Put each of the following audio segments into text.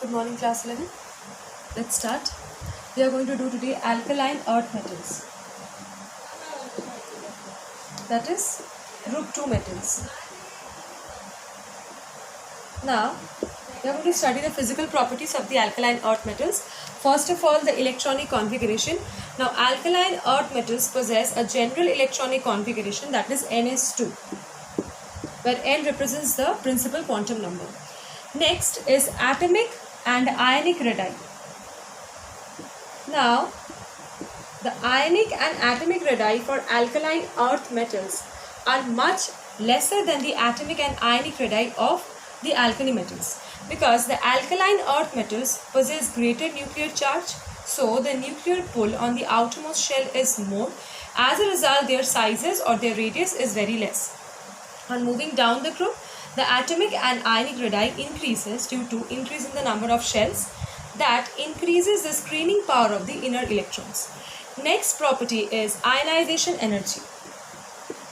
Good morning, class 11. Let's start. We are going to do today alkaline earth metals. That is group 2 metals. Now, we are going to study the physical properties of the alkaline earth metals. First of all, the electronic configuration. Now, alkaline earth metals possess a general electronic configuration, that is Ns2, where N represents the principal quantum number. Next is atomic and ionic radii. Now, the ionic and atomic radii for alkaline earth metals are much lesser than the atomic and ionic radii of the alkali metals, because the alkaline earth metals possess greater nuclear charge, so the nuclear pull on the outermost shell is more. As a result, their sizes or their radius is very less. On moving down the group, the atomic and ionic radii increases due to increase in the number of shells. That increases the screening power of the inner electrons. Next property is ionization energy.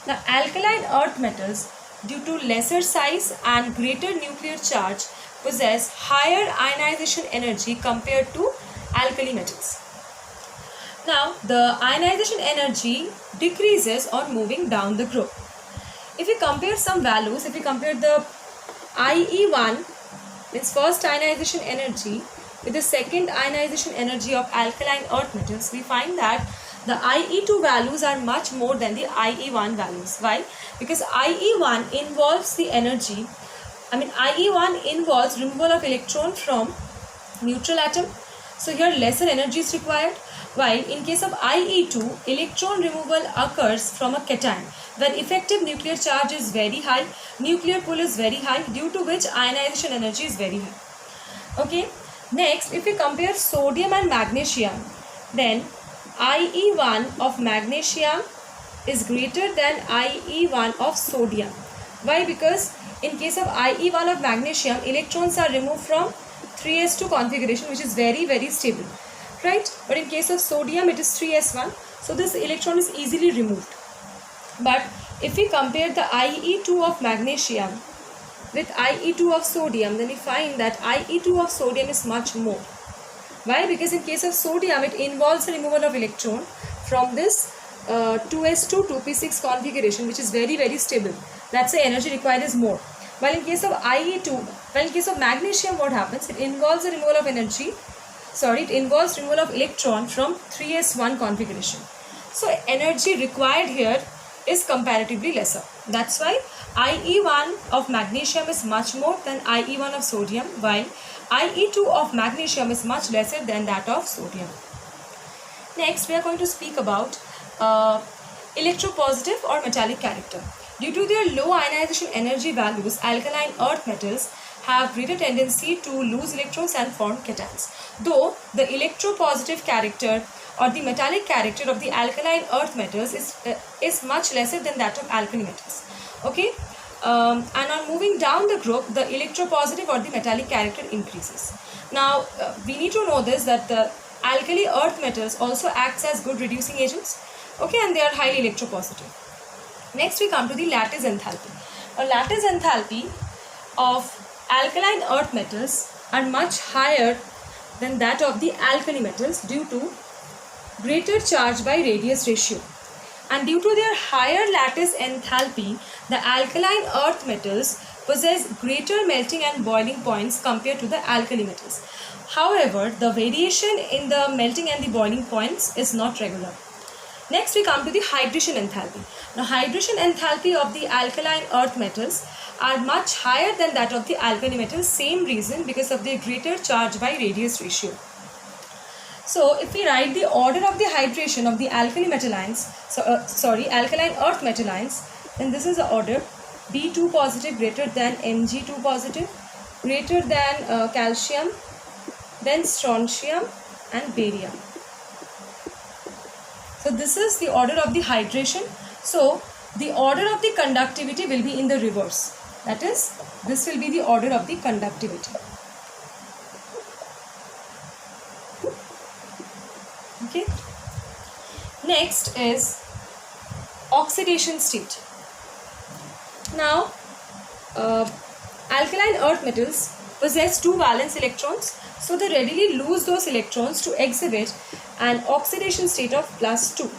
Now, alkaline earth metals, due to lesser size and greater nuclear charge, possess higher ionization energy compared to alkali metals. Now, the ionization energy decreases on moving down the group. If we compare some values, if we compare the IE1, means first ionization energy, with the second ionization energy of alkaline earth metals, we find that the IE2 values are much more than the IE1 values. Why? Because IE1 involves the energy, IE1 involves removal of electron from neutral atom. So here lesser energy is required, while in case of IE2, electron removal occurs from a cation, where effective nuclear charge is very high, nuclear pull is very high, due to which ionization energy is very high. Okay. Next, if we compare sodium and magnesium, then IE1 of magnesium is greater than IE1 of sodium. Why? Because in case of IE1 of magnesium, electrons are removed from 3s2 configuration, which is very, very stable, right? But in case of sodium, it is 3s1, so this electron is easily removed. But if we compare the IE2 of magnesium with IE2 of sodium, then we find that IE2 of sodium is much more. Why? Because in case of sodium, it involves the removal of electron from this 2s2 2p6 configuration, which is very, very stable. That's the energy required is more. While in case of in case of magnesium, what happens? It involves the removal of removal of electron from 3s1 configuration. So energy required here is comparatively lesser. That's why IE1 of magnesium is much more than IE1 of sodium, while IE2 of magnesium is much lesser than that of sodium. Next, we are going to speak about electropositive or metallic character. Due to their low ionization energy values, alkaline earth metals have greater tendency to lose electrons and form cations. Though the electropositive character or the metallic character of the alkaline earth metals is much lesser than that of alkali metals. Okay, and on moving down the group, the electropositive or the metallic character increases. Now, we need to know this, that the alkali earth metals also acts as good reducing agents. Okay, and they are highly electropositive. Next, we come to the lattice enthalpy. A lattice enthalpy of alkaline earth metals are much higher than that of the alkali metals due to greater charge by radius ratio. And due to their higher lattice enthalpy, the alkaline earth metals possess greater melting and boiling points compared to the alkali metals. However, the variation in the melting and the boiling points is not regular. Next, we come to the hydration enthalpy. Now, hydration enthalpy of the alkaline earth metals are much higher than that of the alkali metals. Same reason, because of their greater charge by radius ratio. So, if we write the order of the hydration of the alkali metal ions, alkaline earth metal ions, then this is the order: B2 positive greater than Mg2 positive, greater than calcium, then strontium and barium. So this is the order of the hydration. So the order of the conductivity will be in the reverse. That is, this will be the order of the conductivity. Okay. Next is oxidation state. Now, alkaline earth metals possess 2 valence electrons, so they readily lose those electrons to exhibit an oxidation state of +2.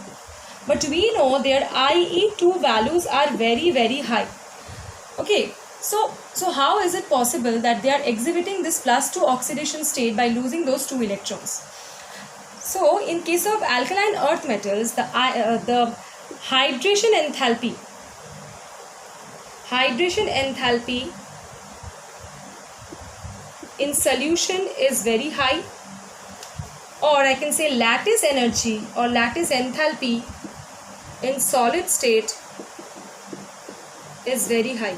But we know their IE2 values are very high. Okay, so how is it possible that they are exhibiting this +2 oxidation state by losing those 2 electrons? So in case of alkaline earth metals, the hydration enthalpy in solution is very high, or I can say lattice energy or lattice enthalpy in solid state is very high.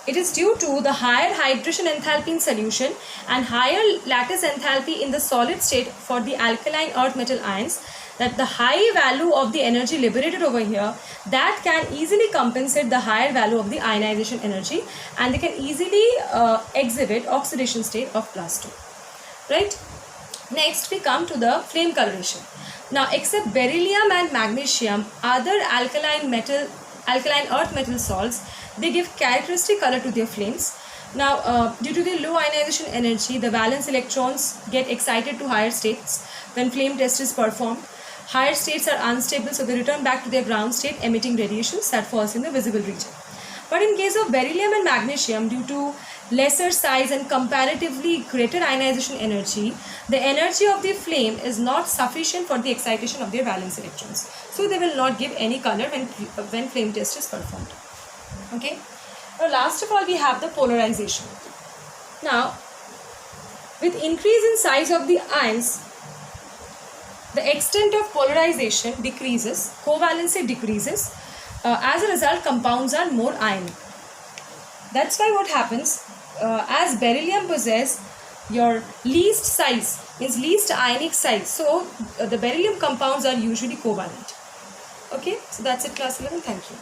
It is due to the higher hydration enthalpy in solution and higher lattice enthalpy in the solid state for the alkaline earth metal ions, that the high value of the energy liberated over here, that can easily compensate the higher value of the ionization energy, and they can easily exhibit oxidation state of +2. Right? Next we come to the flame coloration. Now except beryllium and magnesium, other alkaline earth metal salts, they give characteristic color to their flames. Now due to the low ionization energy, the valence electrons get excited to higher states when flame test is performed. Higher states are unstable, so they return back to their ground state, emitting radiations that falls in the visible region. But in case of beryllium and magnesium, due to lesser size and comparatively greater ionization energy, the energy of the flame is not sufficient for the excitation of their valence electrons. So they will not give any color when flame test is performed. Okay. Now last of all we have the polarization. Now with increase in size of the ions, the extent of polarization decreases, covalency decreases. As a result, compounds are more ionic. That's why what happens, as beryllium possess your least size, means least ionic size, so the beryllium compounds are usually covalent. Okay, so that's it, class 11. Thank you.